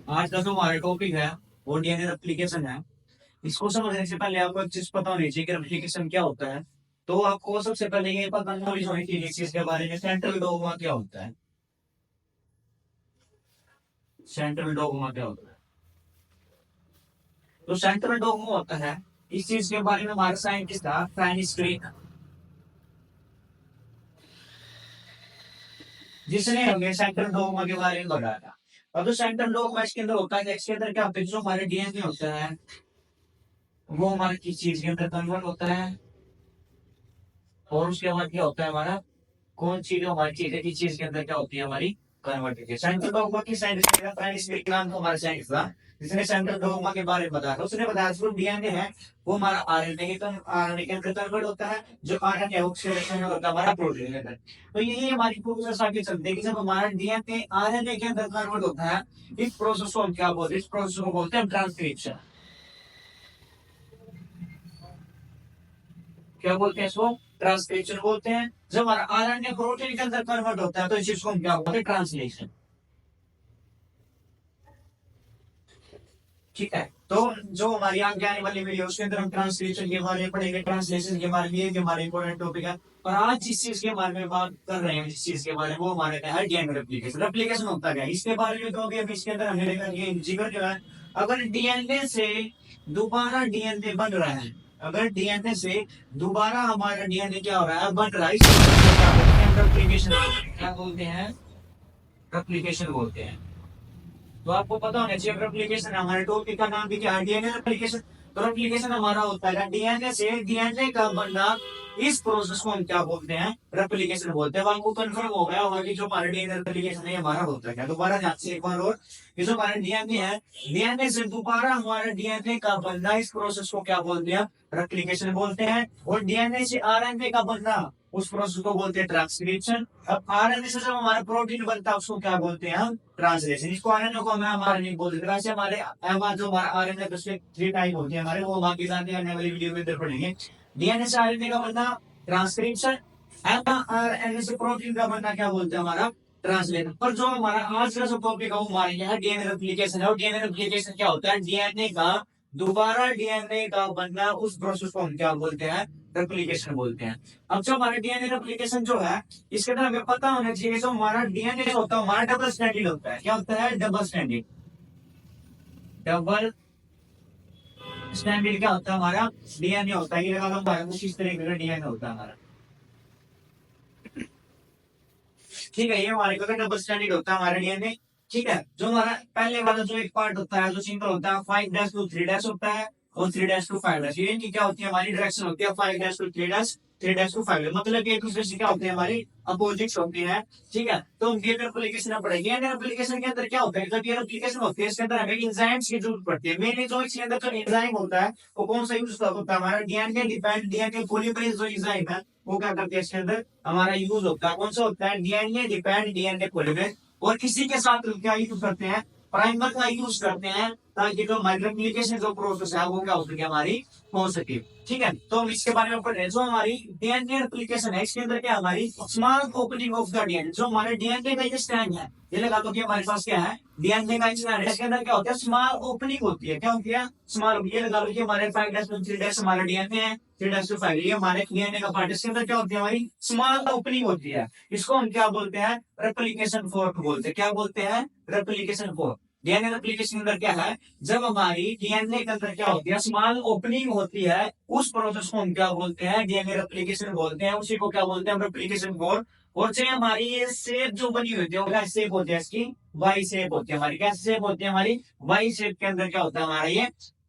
आज का जो हमारा टॉपिक है वो डीएनए एप्लीकेशन है। इसको समझने से पहले आपको एक चीज पता होनी चाहिए कि एप्लीकेशन क्या होता है। तो आपको सबसे पहले ये पता नॉलेज होनी चाहिए इस चीज के बारे में, सेंट्रल डोगमा क्या होता है। सेंट्रल डोगमा क्या होता है? तो सेंट्रल डोगमा होता है, इस चीज के बारे में हमारा साइंटिस्ट था फ्रांसिस क्रिक, जिसने हमें सेंट्रल डोगमा के बारे में बताया था। अब तो सेंट्रल डोगमा इसके अंदर होता है, इसके अंदर क्या होता है, जो हमारे डीएनए होता है वो हमारे किस चीज के अंदर कन्वर्ट होता है, और उसके बाद क्या होता है हमारा, कौन सी जो हमारी चीज है किस चीज के अंदर क्या होती है हमारी कन्वर्ट। सेंट्रल डोगमा की साइंटिस्ट नाम तो हमारा साइंटिस्ट था जिसने सेंट्रल डोगमा के बारे में बताया था। उसने बताया जो डीएनए है वो हमारा आरएनए के आरएनए के अंदर कन्वर्ट होता है, जो आरएनए है वो ऑक्सीडेशन होता है हमारा प्रोटीन के अंदर। तो यही हमारी प्रोसेस आगे चलते हैं कि जब हमारा डीएनए आरएनए के अंदर कन्वर्ट होता है, इस प्रोसेस को हम क्या बोलते हैं, इस प्रोसेस को बोलते हैं ट्रांसक्रिप्शन। क्या बोलते हैं इसको, ट्रांसक्रिप्शन बोलते हैं। जब हमारा आरएनए प्रोटीन के अंदर कन्वर्ट होता है तो इस चीज को हम क्या बोलते हैं, ट्रांसलेशन। ठीक है, तो जो हमारी आगे आने वाली वीडियो उसके अंदर हम ट्रांसलेशन के बारे में पढ़ेंगे, ट्रांसलेशन के बारे में, ये भी हमारा इंपॉर्टेंट टॉपिक है। और आज जिस चीज के बारे में बात कर रहे हैं, जिस चीज के बारे में, वो हमारे क्या है, डीएनए रेप्लिकेशन। रेप्लिकेशन होता क्या है इसके बारे में, तो अभी इसके अंदर हमने देखा कि जिगर जो है, अगर डीएनए से दोबारा डीएनए बन रहा है, अगर डीएनए से दोबारा हमारा डीएनए क्या हो रहा है, बन रहा है, इसको क्या बोलते हैं, रेप्लिकेशन बोलते हैं। क्या बोलते हैं, रेप्लिकेशन बोलते हैं। तो आपको पता होना चाहिए रेप्लिकेशन, हमारे टॉपिक का नाम भी क्या है, डीएनए रेप्लिकेशन। तो रेप्लिकेशन हमारा होता है डीएनए से डीएनए का बनना, इस प्रोसेस को हम क्या बोलते हैं, रेप्लिकेशन बोलते हैं। अब आपको कंफर्म हो गया होगा कि जो हमारा डीएनए रेप्लिकेशन है हमारा होता है क्या। दोबारा ध्यान से एक बार और, ये जो हमारा डीएनए है, डीएनए से दोबारा हमारा डीएनए का बनना, इस प्रोसेस को क्या बोलते हैं, रेप्लिकेशन बोलते हैं। और डीएनए से आरएनए का बनना, उस प्रोसेस को बोलते हैं ट्रांसक्रिप्शन। अब आरएनए से जब हमारा प्रोटीन बनता है उसको क्या बोलते हैं हम, ट्रांसलेशन। इसको आरएनए को हमें हमारे नहीं बोलते, वैसे हमारे जो हमारा आरएनए उसके 3 टाइप होते हैं हमारे, वो बाकी जानते हैं, आने वाली वीडियो में इधर पढ़ेंगे। डीएनए से आरएनए का बनना ट्रांसक्रिप्शन, आरएनए से प्रोटीन का बनना क्या बोलते हैं हमारा, ट्रांसलेशन। पर जो हमारा आज का जो टॉपिक है वो हमारे यहाँ डीएनए रेप्लिकेशन है। और डीएनए रेप्लिकेशन क्या होता है, डीएनए का दोबारा डीएनए का बनना, उस प्रोसेस को हम क्या बोलते हैं, रेप्लिकेशन बोलते हैं। अब जो हमारा डीएनए रेप्लिकेशन जो है, इसके अंदर हमें पता होना चाहिए जो हमारा डीएनए होता है हमारा डबल स्टैंडर्ड होता है। क्या होता है, डबल स्टैंडर्ड। डबल स्टैंडर्ड क्या होता है हमारा, डीएनए होता है। ये लगा लो कुछ इस तरीके का डीएनए होता है हमारा। ठीक है, ये हमारे को डबल स्टैंडर्ड होता है हमारा डीएनए। ठीक है, जो हमारा पहले वाला जो एक पार्ट होता है जो सिंपल होता है, 5' to 3' होता है, और 3' to 5'। ये इनकी क्या होती है, हमारी डायरेक्शन होती है 5' to 3', 3' to 5'। मतलब कि एक दूसरे से क्या होते हैं, हमारी अपोजिट्स होती है। ठीक है, तो हम ये एप्लीकेशन पढ़ेंगे। एप्लीकेशन के अंदर क्या होता है, जब ये एप्लीकेशन होती है इसके अंदर हमें एंजाइम्स की जरूरत पड़ती है। मेनली जो इसके अंदर जो एंजाइम होता है वो कौन सा यूज होता है, हमारा डीएनए डिपेंड डीएनए पॉलीमरेज जो एंजाइम है वो क्या करते हैं इसके अंदर हमारा यूज होता है। कौन सा होता है, डीएनए डिपेंड डीएनए पॉलीमरेज। और किसी के साथ क्या यूज करते हैं, प्राइमर का यूज करते हैं, ताकि जो हमारी रेप्लिकेशन जो प्रोसेस है वो क्या हो सके, हमारी हो सके। ठीक है, तो हम इसके बारे में पढ़ रहे हैं। जो हमारी डीएनए रेप्लिकेशन है इसके अंदर क्या, हमारी small opening of the DNA. जो हमारे डीएनए का ये स्ट्रैंड है, ये लगा दो कि हमारे पास क्या है, डीएनए का स्ट्रैंड है, इसके अंदर क्या होता है, स्मॉल ओपनिंग होती है। क्या होती है, स्मॉल। ये लगा लो कि हमारे 5' हमारा डीएनए है, 3' ये हमारे डीएनए का पार्ट। इसके अंदर क्या होती है, हमारी स्मॉल ओपनिंग होती है। इसको हम क्या बोलते हैं, रेप्लिकेशन फोर्क बोलते हैं। क्या बोलते हैं, रेप्लिकेशन फोर्क। डीएनए रेप्लिकेशन अंदर क्या है, जब हमारी डीएनए के अंदर क्या होती है, स्मॉल ओपनिंग होती है, उस प्रोसेस को हम क्या बोलते हैं, डीएनए रेप्लिकेशन बोलते हैं। उसी को क्या बोलते हैं, रेप्लिकेशन फोर्क। और चाहे हमारी ये शेप जो बनी हुई है, क्या शेप होती है इसकी, वाई शेप होती है हमारी। क्या शेप होती है हमारी, वाई शेप के अंदर क्या होता है हमारा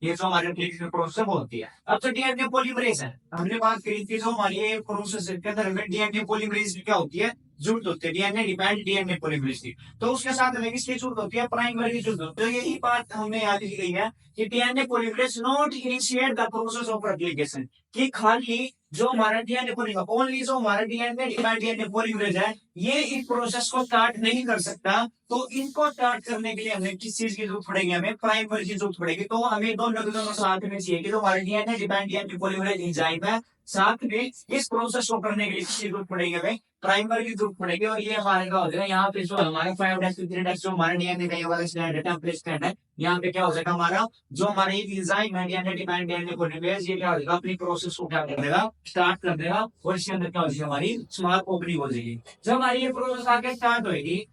ये जो हमारे रेप्लिकेशन प्रोसेस होती है। अब तो डीएनए पॉलीमरेज है, हमने बात करी थी जो हमारी ये प्रोसेस के अंदर हमें डीएनए पॉलीमरेज क्या होती है, जरूरत होती है। डीएनए डिपेंड डीएनए पॉलीमरेज की, तो उसके साथ हमें किसकी जरूरत होती है, प्राइमर की जरूरत होती है। तो यही बात हमने याद की गई है कि DNA polymerase not initiate the process of replication, कि खाली जो हमारा डीएनए पॉलीमरेज, ओनली जो हमारा डीएनए डिपेंड डीएनए पॉलीमरेज है, ये इस प्रोसेस को स्टार्ट नहीं कर सकता। तो इनको स्टार्ट करने के लिए हमें किस चीज की जरूरत पड़ेगी, हमें प्राइमर की जरूरत पड़ेगी। तो हमें दोनों साथ में चाहिए कि जो हमारा DNA depend DNA polymerase enzyme है, साथ में इस प्रोसेस को करने के लिए किसकी जरूरत पड़ेगी हमें, प्राइमर की जरूरत पड़ेगी। और ये हमारे का हो जाएगा यहाँ पे जो हमारे 5' 3' जो हमारे डीएनए का ये वाला स्टैंड है, टेम्पलेट स्टैंड है, यहाँ पे क्या हो जाएगा हमारा जो हमारा ये एंजाइम है डीएनए डिपेंडेंट डीएनए पॉलीमरेज, ये क्या हो जाएगा अपनी प्रोसेस को क्या कर देगा, स्टार्ट कर देगा। और इसके अंदर क्या हो जाएगी हमारी स्मॉल ओपनिंग हो जाएगी। जब हमारी ये प्रोसेस आगे स्टार्ट होगी,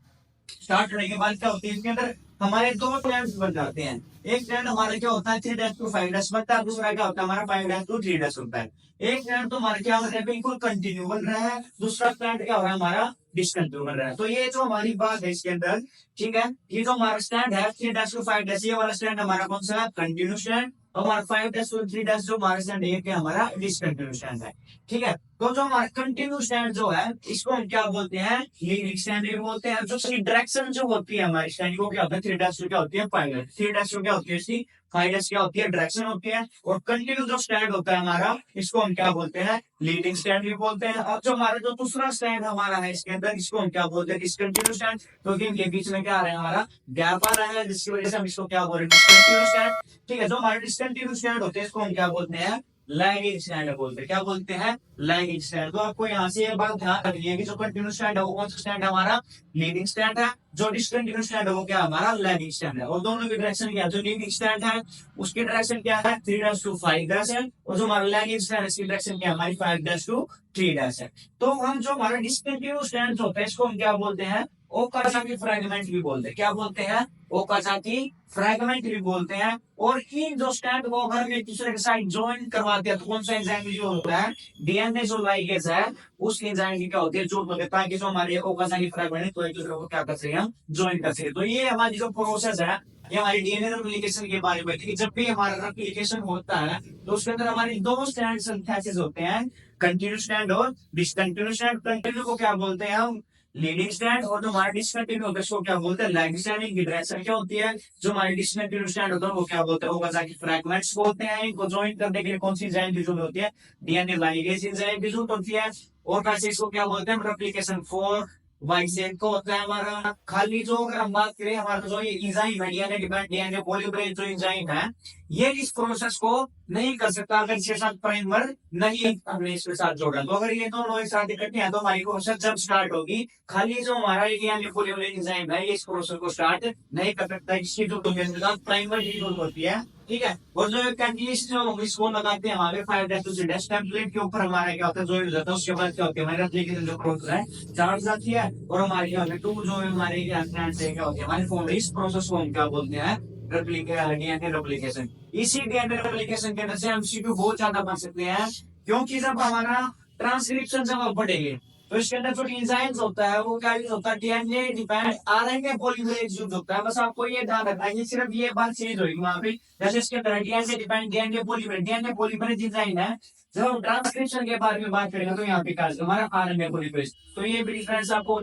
स्टार्ट होने के बाद क्या होती है इसके अंदर हमारे दो स्टैंड बन जाते हैं। एक स्टैंड हमारा क्या होता है 3' to 5' बनता है, दूसरा क्या होता है हमारा 5' to 3' होता है। एक स्टैंड तो हमारा क्या होता है बिल्कुल कंटिन्यू बन रहा है, दूसरा स्टैंड क्या हो रहा है हमारा डिसकंटिन्यू बन रहा है। तो ये जो हमारी बात है इसके अंदर, ठीक है, ये जो हमारा स्टैंड है 3' to 5' ये वाला स्टैंड हमारा कौन सा है, कंटिन्यू स्टैंड। और हमारा 5' to 3' जो हमारा स्टैंड है क्या हमारा डिसकंटिन्यू स्टैंड है। ठीक है, तो जो हमारा कंटिन्यू स्टैंड जो है इसको हम क्या बोलते हैं, लीडिंग स्टैंड भी बोलते हैं। जो इसकी डायरेक्शन जो होती है हमारी स्टैंड को क्या होता है 3' क्या होती है 5' 3' क्या होती है इसकी 5' क्या होती है डायरेक्शन होती है। और कंटिन्यू जो स्टैंड होता है हमारा इसको हम क्या बोलते हैं, लीडिंग स्टैंड भी बोलते हैं। और जो हमारा जो दूसरा स्टैंड हमारा है इसके अंदर इसको हम क्या बोलते हैं डिसकंटिन्यू स्टैंड, क्योंकि इनके बीच में क्या आ रहा है हमारा गैप आ रहा है, जिसकी वजह से हम इसको क्या बोल रहे हैं डिसकंटिन्यू स्टैंड। ठीक है, जो हमारे डिसकंटिन्यू स्टैंड होते हैं इसको हम क्या बोलते हैं लैगिंग स्टैंड बोलते हैं। क्या बोलते हैं लैगिंग स्टैंड। तो आपको यहाँ से ये बात ध्यान रखनी है कि जो कंटिन्यू स्टैंड है वो कौन सा स्टैंड है हमारा लीडिंग स्टैंड है, जो डिसकंटिन्यू स्टैंड है वो क्या हमारा लैगिंग स्टैंड है। और दोनों की डायरेक्शन क्या है, जो लीडिंग स्टैंड है उसकी डायरेक्शन क्या है 3' to 5' है, और जो हमारा लैगिंग स्टैंड है इसकी डायरेक्शन क्या है हमारी 5' to 3' है। तो हम जो हमारा डिसकंटिन्यू स्टैंड होता है इसको हम क्या बोलते हैं ओकाजाकी फ्रैगमेंट भी बोलते हैं। क्या बोलते हैं ओकाजाकी फ्रैगमेंट भी बोलते हैं। और इन जो स्टैंड को अगर एक दूसरे के साथ ज्वाइन करवाते हैं तो कौन सा एंजाइम जो होता है डीएनए जो लाइगेज है उस एंजाइम की क्या होती है जोड़ होती है, ताकि जो हमारे ओकाजाकी फ्रैगमेंट तो एक दूसरे को क्या कर सके हम ज्वाइन कर सके। तो ये हमारी जो प्रोसेस है ये हमारी डीएनए रेप्लिकेशन के बारे में थी। जब भी हमारा रेप्लिकेशन होता है तो उसके अंदर हमारी दो स्टैंड सिंथेसिस होते हैं, कंटिन्यू स्टैंड और डिसकंटिन्यू स्टैंड। कंटिन्यू को क्या बोलते हैं हम लीडिंग स्टैंड, और जो हमारा डिसकंटिन्यू होता है उसको क्या बोलते हैं लैगिंग स्टैंड। इनकी डायरेक्शन क्या होती है, जो हमारे डिसकंटिन्यू स्टैंड होता है वो क्या बोलते हैं ओकाजाकी फ्रैगमेंट्स बोलते हैं। इनको ज्वाइन करने के लिए कौन सी एंजाइम की जरूरत होती है, डीएनए लाइगेज एंजाइम की जरूरत होती है। और कैसे इसको क्या बोलते हैं रेप्लिकेशन 4 वाइसेन को होता है हमारा। खाली जो अगर हम बात करें हमारा जो ये एंजाइम है डीएनए डिपेंडेंट डीएनए पॉलीमरेज जो एंजाइम है ये इस प्रोसेस को नहीं कर सकता अगर इसके साथ प्राइमर नहीं हमने इसके साथ जोड़ा। तो अगर ये दोनों एक साथ इकट्ठे हैं तो हमारी प्रोसेस जब स्टार्ट होगी, खाली जो हमारा डीएनए पॉलीमरेज एंजाइम है ये इस प्रोसेस को स्टार्ट नहीं कर सकता, इसकी जो प्राइमर की जरूरत होती है। ठीक है, और जो कैटलिस्ट जो हम इसको लगाते हैं हमारे 5' टेम्पलेट के ऊपर हमारा क्या होता है जो जाता है, उसके बाद क्या होता है हमारे एप्लीकेशन जो प्रोसेस है चार्ज जाती है। और हमारी क्या होता है टू जो हमारे क्या होती है हमारे फॉर्म इस प्रोसेस को हम क्या बोलते हैं डीएनए रेप्लिकेशन। इसी डीएनए रेप्लिकेशन के अंदर से एमसीक्यू बहुत ज्यादा बन सकते हैं, क्योंकि जब हमारा ट्रांसक्रिप्शन जब हम पढ़ेंगे तो इसके अंदर जो एंजाइम्स होता है वो क्या यूज होता है DNA dependent RNA polymerase use होता है। बस आपको ये ध्यान रखना है, ये सिर्फ ये बात चेंज होगी वहां पे। जैसे इसके अंदर DNA dependent DNA polymerase enzyme है, जब हम ट्रांसक्रिप्शन के बारे में बात करेंगे तो यहाँ पे क्या हमारा आरएनए पॉलीमरेज। तो ये भी डिफरेंस आपको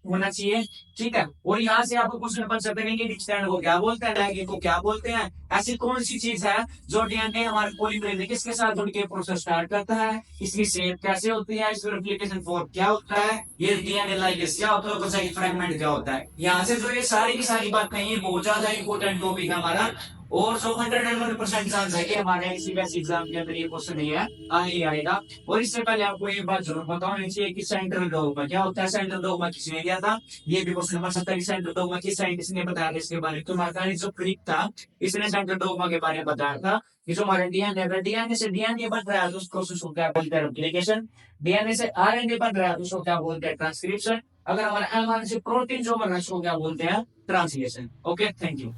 होना चाहिए। ठीक है, और यहाँ से आपको क्वेश्चन बन सकते हैं कि स्टैंड को क्या बोलते हैं लैगिंग को क्या बोलते हैं। ऐसी कौन सी चीज है जो डीएनए हमारे पॉलीमरेज किसके साथ जुड़ के प्रोसेस स्टार्ट करता है, इसकी शेप कैसे होती है, इसकी रेप्लिकेशन फॉर्म क्या होता है, ये डीएनए लाइगेज क्या होता है, ओकाजाकी फ्रैगमेंट क्या होता है। यहाँ से जो ये सारी की सारी बातें ये बहुत ज्यादा इंपॉर्टेंट टॉपिक है हमारा। और जो 100% चांस है कि हमारे इसी बेस एग्जाम के अंदर ये क्वेश्चन नहीं है आएगा। और इससे पहले आपको ये बात जरूर बताना चाहिए कि सेंट्रल डोगमा क्या होता है। सेंट्रल डोगमा किसने दिया था, ये भी क्वेश्चन बन सकता है। सेंट्रल डोगमा किस साइंटिस्ट ने बताया था इसके बारे में, तो मार्कानी जो क्रिक था इसने सेंट्रल डोगमा के बारे में बताया था कि जो हमारा डीएनए से डीएनए बन रहा है तो उसको उसको क्या बोलते हैं रेप्लिकेशन, डीएनए से आरएनए बन रहा है तो उसको क्या बोलते हैं ट्रांसक्रिप्शन, अगर हमारा एमआरएनए से प्रोटीन जो बन रहा है उसको क्या बोलते हैं ट्रांसलेशन। Okay, thank you.